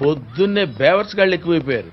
పొద్దున్నే బేవర్స్ గాళ్ళు ఎక్కువైపోయారు.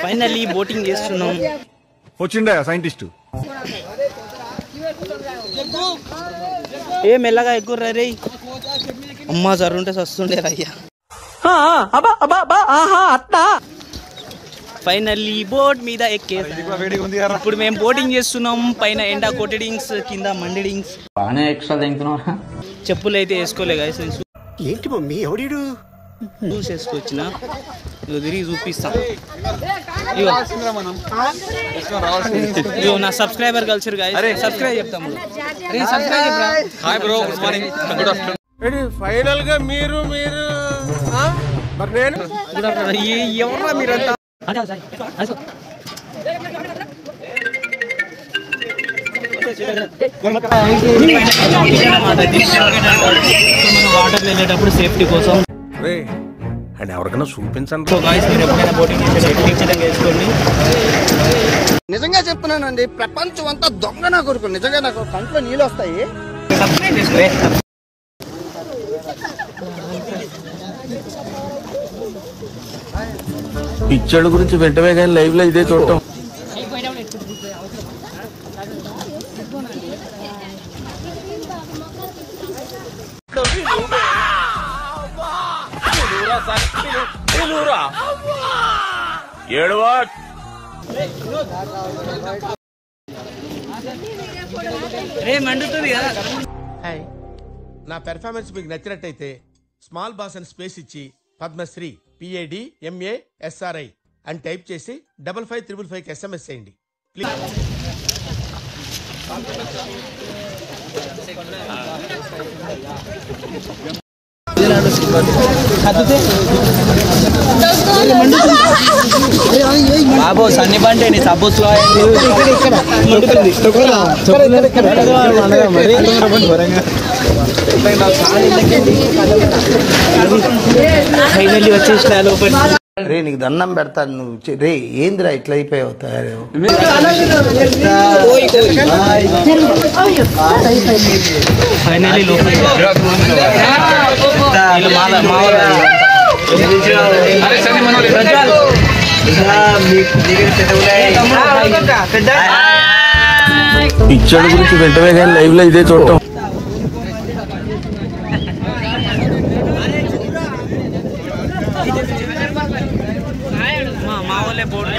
ఫైనల్లీ బోటింగ్ చేస్తున్నాం. వచ్చిండా సైంటిస్ట్ ఏ మెల్లగా ఎక్కువ రే అమ్మ జరుంటే వస్తుండే రయ్యా. ఫైనల్లీ బోట్ మీద ఇప్పుడు మేము బోటింగ్ చేస్తున్నాం. పైన ఎండా కొట్టడింగ్స్, కింద మండిడింగ్స్. బాగానే ఎక్స్ట్రా తింటున్నా. చెప్పులు అయితే వేసుకోలే గాయస్. ఏంటి మమ్మీ ఎవడీడు షూస్ వేసుకొచ్చిన తిరిగి చూపిస్తా. ఇగో నా సబ్స్క్రైబర్ కల్చర్ గాయస్. సబ్స్క్రైబ్ చెప్తాము. ఫైనల్ గా మీరు ఎవరా మీరంతా? వాటర్ వెళ్ళేటప్పుడు సేఫ్టీ కోసం ఎవరికైనా చూపించండి. నిజంగా చెప్తున్నానండి, ప్రపంచం అంతా దొంగ నా కొడుకు. నిజంగా నాకు కంట్లో నీళ్ళు వస్తాయి. పిచ్చోళ్ళ గురించి వెంటనే కానీ లైవ్ లో ఇదే చూడటం. మండుతుంది కదా. నా పెర్ఫార్మెన్స్ మీకు నచ్చినట్టయితే స్మాల్ బాస్ అని స్పేస్ ఇచ్చి పద్మశ్రీ PADMASRI అని టైప్ చేసి 5555 SMS చేయండి ప్లీజ్. బాబు సన్ని బండి నీ సబ్బుస్ ఫైనల్లీ వచ్చేసిన లోపల. రే నీకు దండం పెడతాను. నువ్వు రే ఏందిరా ఇట్లా అయిపోయావు తయారు. ఫైనల్లీ లోపల పిచ్చోళ్ళ గురించి వెంటనే కానీ లైవ్ లో ఇదే చూడటం. మా వాళ్ళే బోర్డు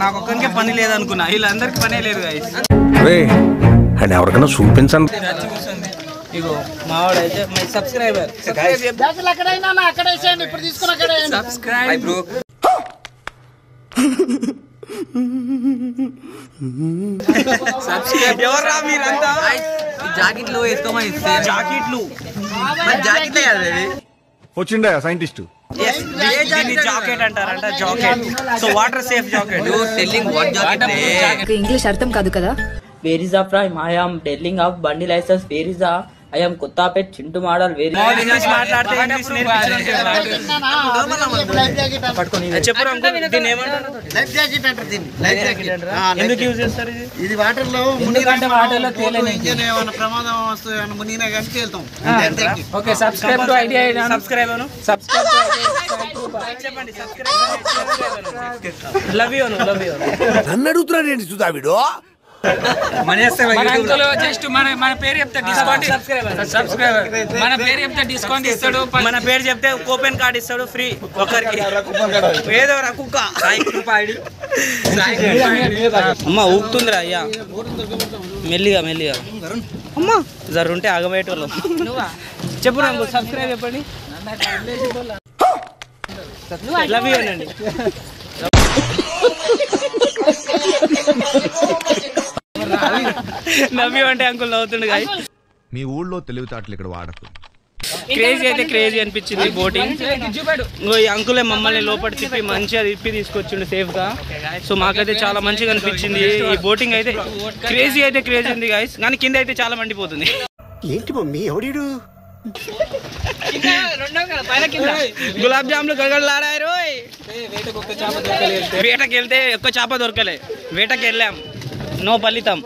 నాకు ఒక్కరికే పని లేదనుకున్నా, వీళ్ళందరికి పనే లేదు గైస్. అండ్ ఎవరికైనా చూపించండి. ఇగో మావాడైతే మై సబ్స్క్రైబర్ సబ్స్క్రైబ్ ఎవర్రా మీరంతా? జాకెట్లు వేసుకోమని జాకెట్లు వచ్చిండా సైంటిస్ట్? జాకెట్ అంటారంట, jacket. So water safe jacket. English అర్థం కాదు కదా. Where is the prime? I am telling of Bundy license. Where is the? I am Kottapet Chintu model. Where is English మాట్లాడితే ఇంగ్లీష్ చెప్పరు దీన్ని ఏమంటారు? ఎందుకు యూజ్ చేస్తారు ఇది వాటర్ లో ఎందుకంటే వాటర్లో తేలనికి. ఏమైనా ప్రమాదం వస్తుంది మునిగినా కానీ తేలుతాం. Okay, subscribe to idea. Subscribe అను, సబ్స్క్రైబ్ చెప్పండి. సబ్స్క్రైబ్ లవ్ యూ అను, లవ్ యూ. నన్ను అడుగుతున్నాడు ఏంటి సుధావిడు? మన అంకుల్ జస్ట్ మన పేరు చెప్తే డిస్కౌంట్. సబ్స్క్రైబర్ మన పేరు చెప్తే డిస్కౌంట్ ఇస్తాడు. మన పేరు చెప్తే కూపన్ కార్డ్ ఇస్తాడు ఫ్రీ ఒకరికి. ఏదో కుక్క అమ్మ ఊపుతుందిరా అయ్యా. మెల్లిగా మెల్లిగా అమ్మా జరుంటే ఆగబోయేటోళ్ళం. చెప్పు నాకు సబ్స్క్రైబ్ చెప్పండి. లవ్ యూ అనండి. లవ్ యూ అంటే అంకుల్ నవ్వుతుండు. గాయ్ మీ ఊళ్ళో తెలివితేటలు ఇక్కడ వాడకు. క్రేజీ అయితే క్రేజీ అనిపించింది బోటింగ్. ఈ అంకులే మమ్మల్ని లోపల తిప్పి మంచిగా తిప్పి తీసుకొచ్చిండు సేఫ్ గా. సో మాకైతే చాలా మంచిగా అనిపించింది ఈ బోటింగ్ అయితే. క్రేజీ అయితే క్రేజీ ఉంది గాయస్, కానీ కింద అయితే చాలా మండిపోతుంది. ఏంటి మమ్మీ ఎవడీడు? గులాబ్ జాములు గడగడలాడారు. వేటకి వెళ్తే ఎక్కువ చేప దొరకలే. వేటకి వెళ్ళాం, నో ఫలితం.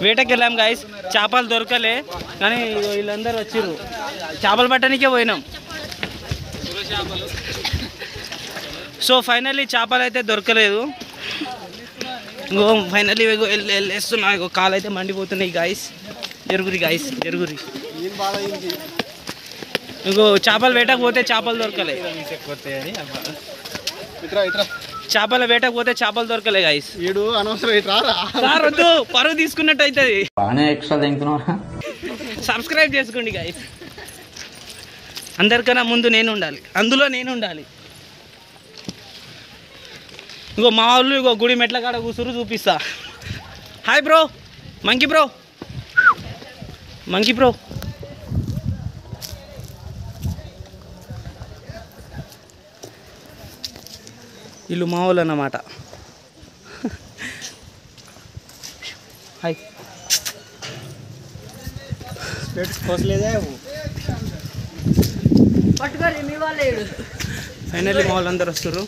వేటకి వెళ్ళాం గాయస్, చేపలు దొరకలే. కానీ వీళ్ళందరూ వచ్చిర్రు, చేపలు పట్టడానికే పోయినాం. సో ఫైనల్లీ చేపలు అయితే దొరకలేదు. ఇంకో ఫైనల్లీ వెళ్ళేస్తున్నా. కాలు అయితే మండిపోతున్నాయి గాయస్. జరుగురి గాయస్ జరుగురి. ఇంకో చేపలు వేటకు పోతే చేపలు దొరకలే. చేపల వేటకు పోతే చేపలు దొరకలే గాయస్. సార్ వద్దు, పరువు తీసుకున్నట్టు అవుతుంది. సబ్స్క్రైబ్ చేసుకోండి గాయస్. అందరికన్నా ముందు నేను ఉండాలి, అందులో నేను ఉండాలి. ఇంకో మా వాళ్ళు ఇంకో గుడి మెట్ల కాడ కూసురు, చూపిస్తా. Hi bro, monkey bro, monkey bro. వీళ్ళు మా వాళ్ళు అన్నమాట. హాయ్. ఫైనల్లీ మా వాళ్ళందరూ వస్తారు.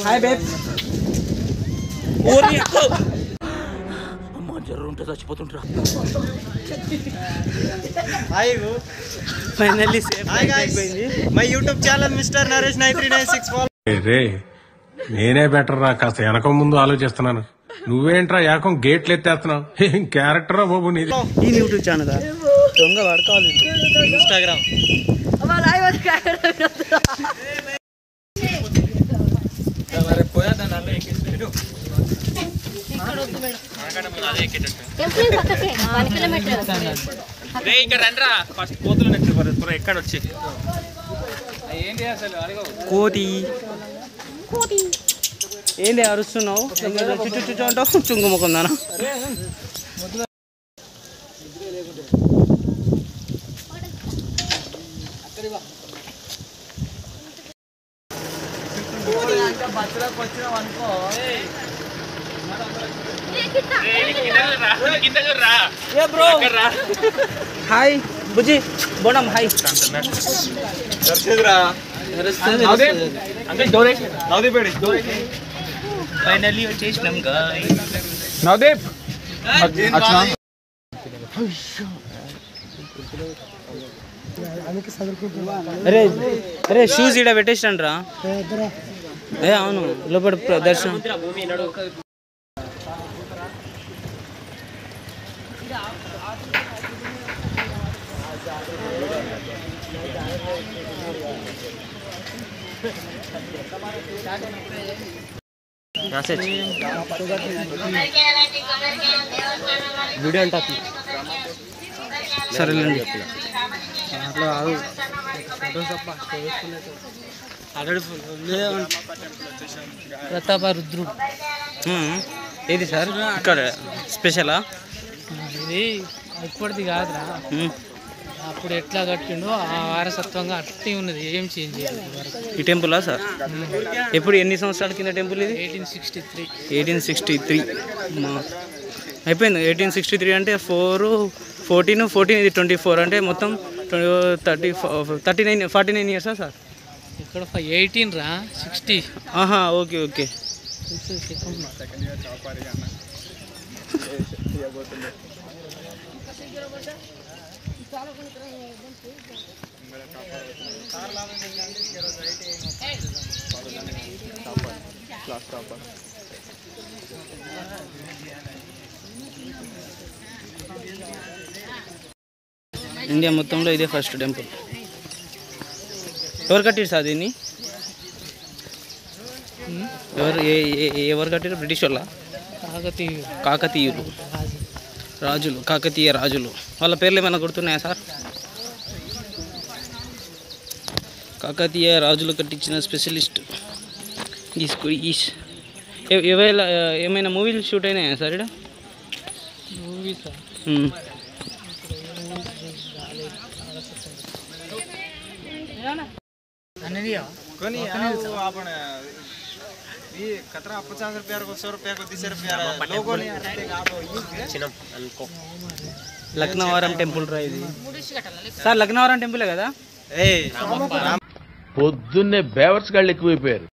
Hi babe. అమ్మ జ్వరం ఉంటే చచ్చిపోతుంటారా. ఫైనల్లీ సేఫ్ అయిపోయింది. My YouTube channel mister Naresh 9396. రే నేనే బెటర్ రా, కాస్త వెనక ముందు ఆలోచిస్తున్నాను. నువ్వేంట్రా ఏకం గేట్లు ఎత్తేస్తున్నావు? ఏం క్యారెక్టరా బాబు నీది? ఈ యూట్యూబ్ ఛానల్ దొంగ వాడుకోవాలి. ఇన్స్టాగ్రామ్ ఎక్కడ వచ్చి కోతి ఏంటి అరుస్తున్నావు? చుచ్చు అంటావు, చుంగు ముఖందానా. హాయ్ బుజ్జి బోనం. హాయ్. ఫైనల్లీ వచ్చేసినాం నవదీప్ అరే అరే షూస్ ఇక్కడ పెట్టేసినాను రా. ఏ అవును, లోపల ప్రదర్శన. వీడియో అంటా సరేలేండి. ప్రతాప రుద్రుడు ఏది సార్ ఇక్కడ స్పెషలా? ఇది ఇప్పటిది కాదురా, అప్పుడు ఎట్లా కట్టిండో ఆ వారసత్వంగా అట్టే ఉన్నది, ఏం చేంజ్ చేయలేదు. ఈ టెంపులా సార్? ఎప్పుడు ఎన్ని సంవత్సరాల కింద టెంపుల్ ఇది? 1863. 1863 అయిపోయింది. 1863 అంటే 14 ఇది 24 అంటే మొత్తం 49 ఇయర్సా సార్? ఇక్కడ 18 రా, 60. ఆహా, ఓకే ఓకే. ఇండియా మొత్తంలో ఇదే ఫస్ట్ టెంపుల్. ఎవరు కట్టారు సార్ దీన్ని? ఎవరు కట్టారు? బ్రిటిష్ వాళ్ళ? కాకతీయులు రాజులు, కాకతీయ రాజులు. వాళ్ళ పేర్లు ఏమైనా గుర్తున్నాయా సార్? కాకతీయ రాజులు కట్టించిన స్పెషలిస్ట్ ఏమైనా మూవీలు షూట్ అయినాయా సార్ ఇక్కడ? మూవీసా? లక్నవరం టెంపుల్ రా ఇది సార్. లక్నవరం టెంపులే కదా? పొద్దున్నే బేవర్స్ గాళ్ళు ఎక్కువైపోయారు.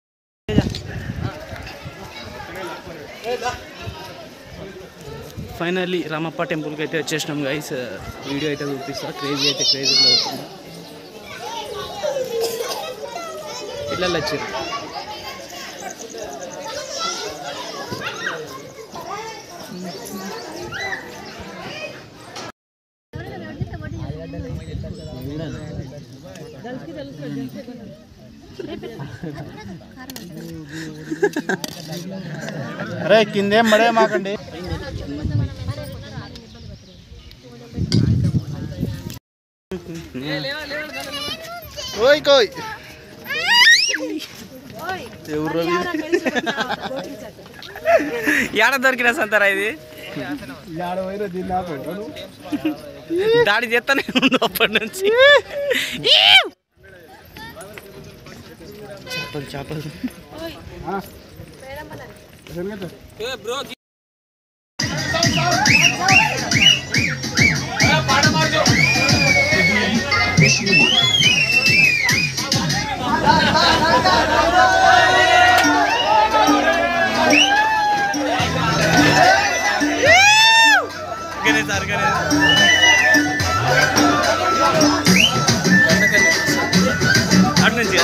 ఫైనల్లీ రామప్ప టెంపుల్కి అయితే వచ్చేసినాం గైస్. వీడియో అయితే చూపిస్తా. క్రేజీ అయితే క్రేజీగా అవుతుంది. పిల్లలు వచ్చారు. అరే కిందేం మడే మాకండి. కోయ్ కోయ్ ఏడ దొరికినా సంతారా ఇది? దాడి చేస్తానే ఉంది అప్పటి నుంచి. చేపలు అటు నుంచి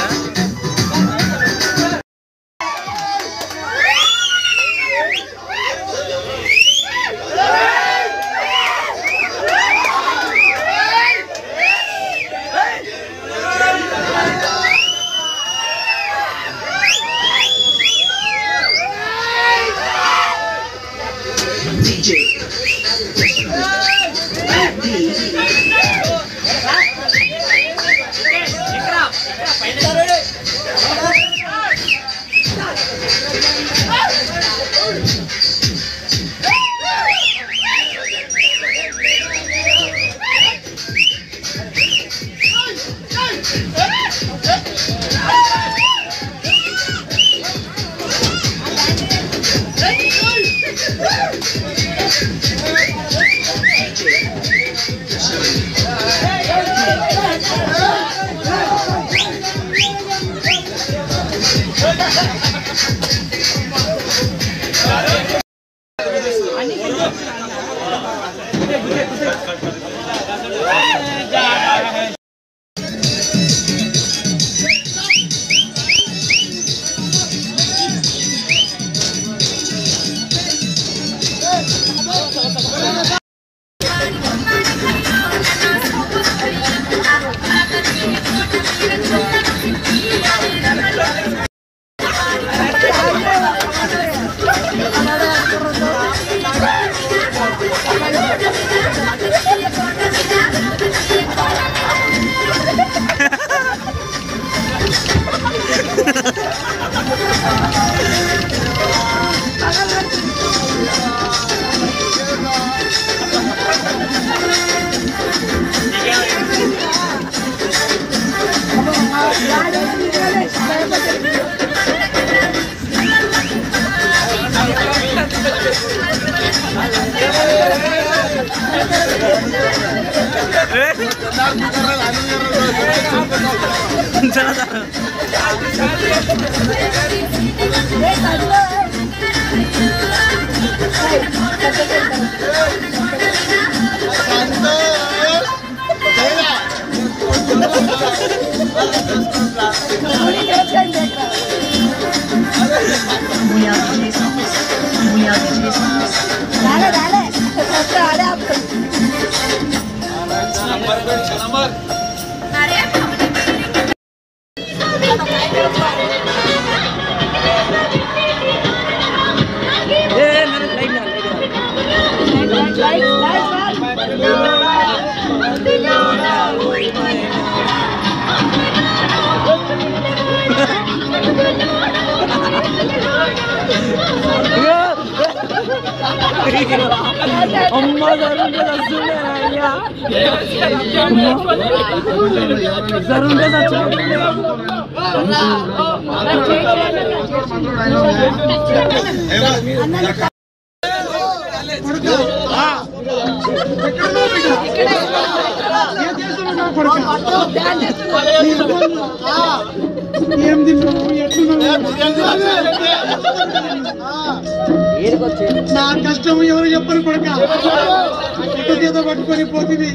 నా కష్టం ఎవరు చెప్పరు కొడుక చేత పట్టుకొని పోతుంది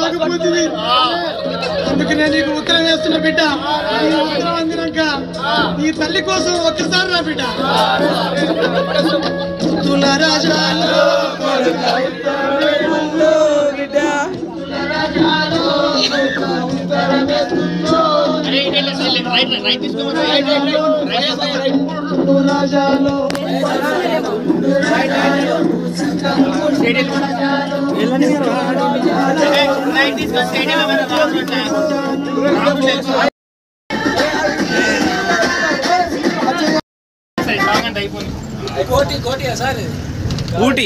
ఆగిపోతుంది. అందుకు నేను నీకు ఉత్తరం వేస్తున్నా బిడ్డ. ఈ ఉత్తరం అందినాక ఈ తల్లి కోసం ఒక్కసారి రా బిడ్డ. తుల రాజాలో ఊటీ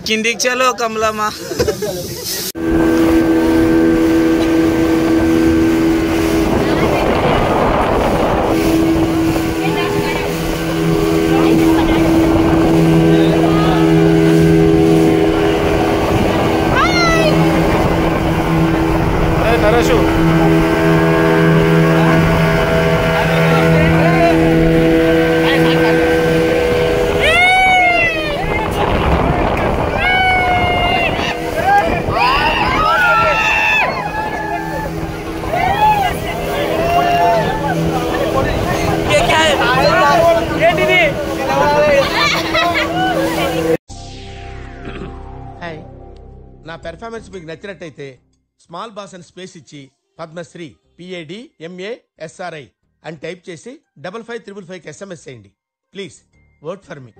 కిందికి చలో కమలమ్మా. నరేషు నా పెర్ఫార్మెన్స్ మీకు నచ్చినట్టయితే స్మాల్ బాస్ అని స్పేస్ ఇచ్చి పద్మశ్రీ PAD MA SRI అని టైప్ చేసి 5555 SMS చేయండి. Please vote for me.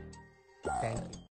Thank you.